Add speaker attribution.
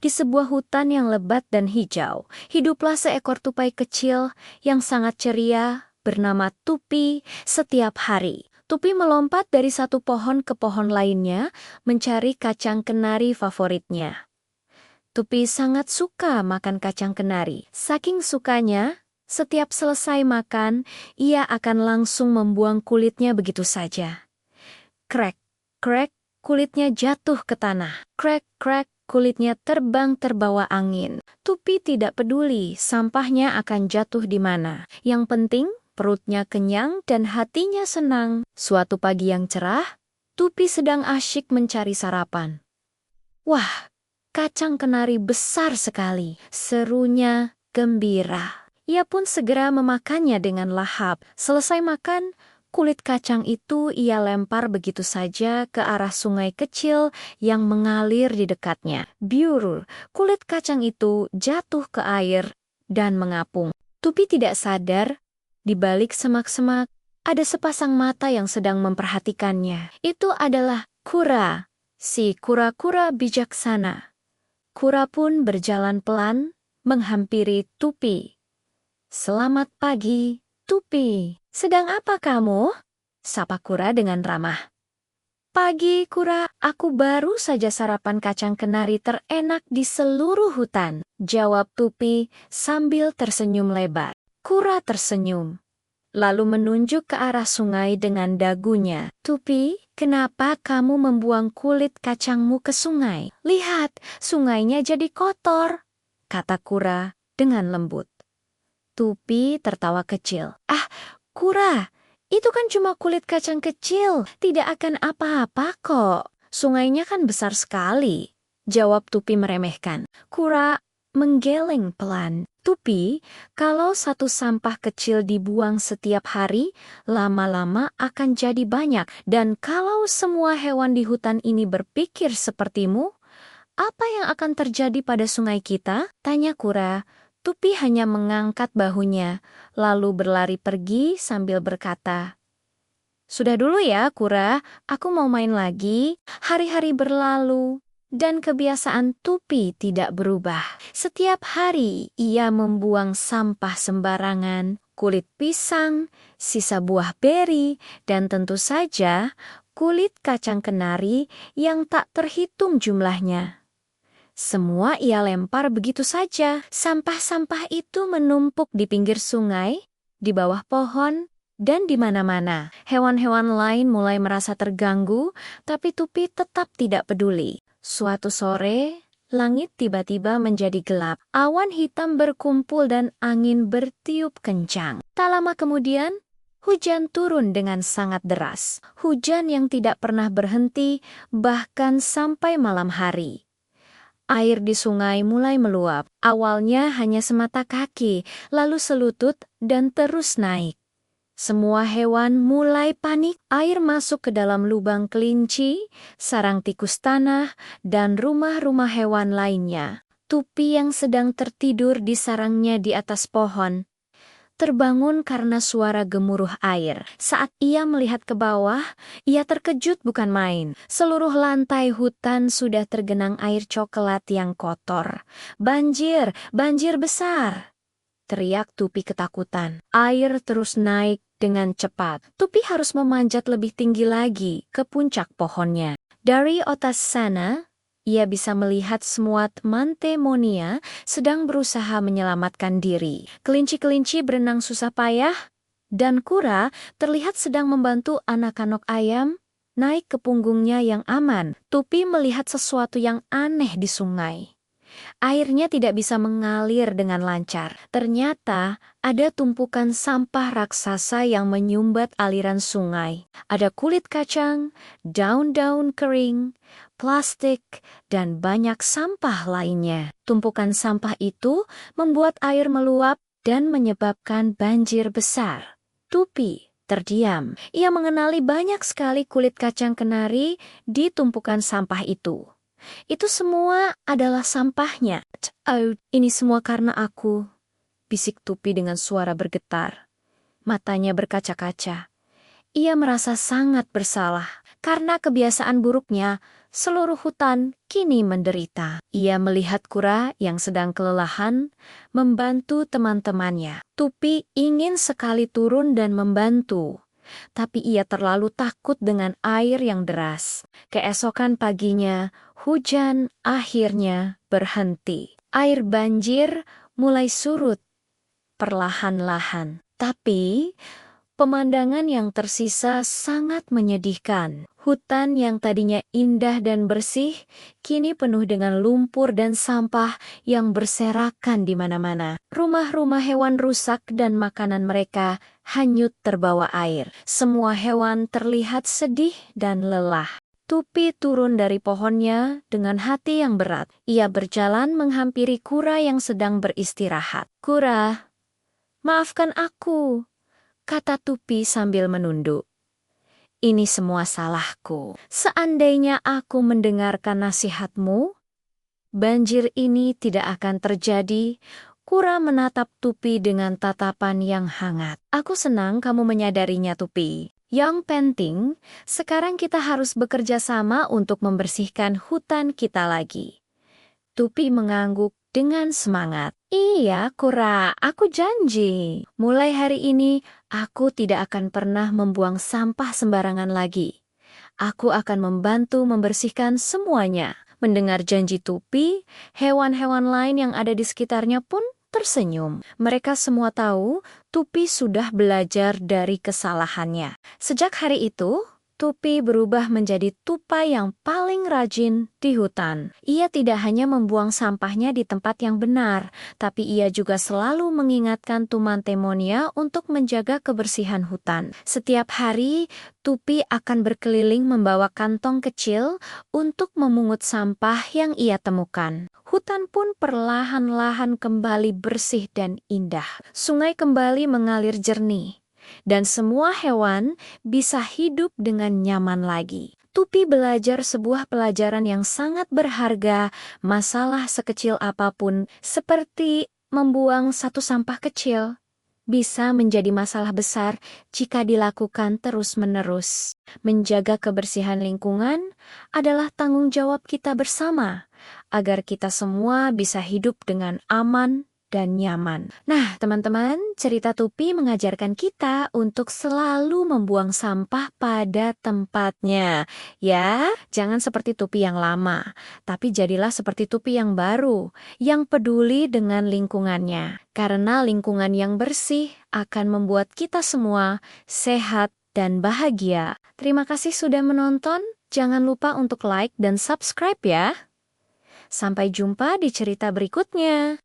Speaker 1: Di sebuah hutan yang lebat dan hijau, hiduplah seekor tupai kecil yang sangat ceria bernama Tupi setiap hari. Tupi melompat dari satu pohon ke pohon lainnya mencari kacang kenari favoritnya. Tupi sangat suka makan kacang kenari. Saking sukanya, setiap selesai makan, ia akan langsung membuang kulitnya begitu saja. Krek, krek, kulitnya jatuh ke tanah. Krek, krek, kulitnya terbang terbawa angin. Tupi tidak peduli sampahnya akan jatuh di mana. Yang penting, perutnya kenyang dan hatinya senang. Suatu pagi yang cerah, Tupi sedang asyik mencari sarapan. Wah, kacang kenari besar sekali. Serunya gembira. Ia pun segera memakannya dengan lahap. Selesai makan, kulit kacang itu ia lempar begitu saja ke arah sungai kecil yang mengalir di dekatnya. Biur, kulit kacang itu jatuh ke air dan mengapung. Tupi tidak sadar, di balik semak-semak, ada sepasang mata yang sedang memperhatikannya. Itu adalah kura, si kura-kura bijaksana. Kura pun berjalan pelan, menghampiri Tupi. "Selamat pagi, Tupi. Sedang apa kamu?" sapa kura dengan ramah. "Pagi, kura. Aku baru saja sarapan kacang kenari terenak di seluruh hutan," jawab Tupi sambil tersenyum lebar. Kura tersenyum, lalu menunjuk ke arah sungai dengan dagunya. "Tupi, kenapa kamu membuang kulit kacangmu ke sungai? Lihat, sungainya jadi kotor," kata kura dengan lembut. Tupi tertawa kecil. "Ah, kura, itu kan cuma kulit kacang kecil, tidak akan apa-apa kok. Sungainya kan besar sekali," jawab Tupi meremehkan. Kura menggeleng pelan. "Tupi, kalau satu sampah kecil dibuang setiap hari, lama-lama akan jadi banyak. Dan kalau semua hewan di hutan ini berpikir sepertimu, apa yang akan terjadi pada sungai kita?" tanya kura. Tupi hanya mengangkat bahunya, lalu berlari pergi sambil berkata, "Sudah dulu ya, kura, aku mau main lagi." Hari-hari berlalu, dan kebiasaan Tupi tidak berubah. Setiap hari ia membuang sampah sembarangan, kulit pisang, sisa buah beri, dan tentu saja kulit kacang kenari yang tak terhitung jumlahnya. Semua ia lempar begitu saja. Sampah-sampah itu menumpuk di pinggir sungai, di bawah pohon, dan di mana-mana. Hewan-hewan lain mulai merasa terganggu, tapi Tupi tetap tidak peduli. Suatu sore, langit tiba-tiba menjadi gelap. Awan hitam berkumpul dan angin bertiup kencang. Tak lama kemudian, hujan turun dengan sangat deras. Hujan yang tidak pernah berhenti, bahkan sampai malam hari. Air di sungai mulai meluap. Awalnya hanya semata kaki, lalu selutut, dan terus naik. Semua hewan mulai panik. Air masuk ke dalam lubang kelinci, sarang tikus tanah, dan rumah-rumah hewan lainnya. Tupi yang sedang tertidur di sarangnya di atas pohon terbangun karena suara gemuruh air. Saat ia melihat ke bawah, ia terkejut bukan main. Seluruh lantai hutan sudah tergenang air coklat yang kotor. "Banjir, banjir besar!" teriak Tupi ketakutan. Air terus naik dengan cepat. Tupi harus memanjat lebih tinggi lagi ke puncak pohonnya. Dari atas sana, ia bisa melihat semua Mantemonia sedang berusaha menyelamatkan diri. Kelinci-kelinci berenang susah payah, dan kura terlihat sedang membantu anak-anak ayam naik ke punggungnya yang aman. Tupi melihat sesuatu yang aneh di sungai. Airnya tidak bisa mengalir dengan lancar. Ternyata ada tumpukan sampah raksasa yang menyumbat aliran sungai. Ada kulit kacang, daun-daun kering, plastik, dan banyak sampah lainnya. Tumpukan sampah itu membuat air meluap dan menyebabkan banjir besar. Tupi terdiam. Ia mengenali banyak sekali kulit kacang kenari di tumpukan sampah itu. Itu semua adalah sampahnya. "Oh, ini semua karena aku," bisik Tupi dengan suara bergetar. Matanya berkaca-kaca. Ia merasa sangat bersalah. Karena kebiasaan buruknya, seluruh hutan kini menderita. Ia melihat kura yang sedang kelelahan, membantu teman-temannya. Tupi ingin sekali turun dan membantu, tapi ia terlalu takut dengan air yang deras. Keesokan paginya, hujan akhirnya berhenti. Air banjir mulai surut perlahan-lahan. Tapi, pemandangan yang tersisa sangat menyedihkan. Hutan yang tadinya indah dan bersih, kini penuh dengan lumpur dan sampah yang berserakan di mana-mana. Rumah-rumah hewan rusak dan makanan mereka hanyut terbawa air. Semua hewan terlihat sedih dan lelah. Tupi turun dari pohonnya dengan hati yang berat. Ia berjalan menghampiri kura yang sedang beristirahat. "Kura, maafkan aku," kata Tupi sambil menunduk. "Ini semua salahku. Seandainya aku mendengarkan nasihatmu, banjir ini tidak akan terjadi." Kura menatap Tupi dengan tatapan yang hangat. "Aku senang kamu menyadarinya, Tupi. Yang penting, sekarang kita harus bekerja sama untuk membersihkan hutan kita lagi." Tupi mengangguk dengan semangat. "Iya, Kura, aku janji. Mulai hari ini, aku tidak akan pernah membuang sampah sembarangan lagi. Aku akan membantu membersihkan semuanya." Mendengar janji Tupi, hewan-hewan lain yang ada di sekitarnya pun tersenyum. Mereka semua tahu Tupi sudah belajar dari kesalahannya. Sejak hari itu, Tupi berubah menjadi tupai yang paling rajin di hutan. Ia tidak hanya membuang sampahnya di tempat yang benar, tapi ia juga selalu mengingatkan teman-temannya untuk menjaga kebersihan hutan. Setiap hari, Tupi akan berkeliling membawa kantong kecil untuk memungut sampah yang ia temukan. Hutan pun perlahan-lahan kembali bersih dan indah. Sungai kembali mengalir jernih, dan semua hewan bisa hidup dengan nyaman lagi. Tupi belajar sebuah pelajaran yang sangat berharga. Masalah sekecil apapun, seperti membuang satu sampah kecil, bisa menjadi masalah besar jika dilakukan terus-menerus. Menjaga kebersihan lingkungan adalah tanggung jawab kita bersama, agar kita semua bisa hidup dengan aman dan nyaman. Nah, teman-teman, cerita Tupi mengajarkan kita untuk selalu membuang sampah pada tempatnya. Ya, jangan seperti Tupi yang lama, tapi jadilah seperti Tupi yang baru, yang peduli dengan lingkungannya. Karena lingkungan yang bersih akan membuat kita semua sehat dan bahagia. Terima kasih sudah menonton. Jangan lupa untuk like dan subscribe ya. Sampai jumpa di cerita berikutnya.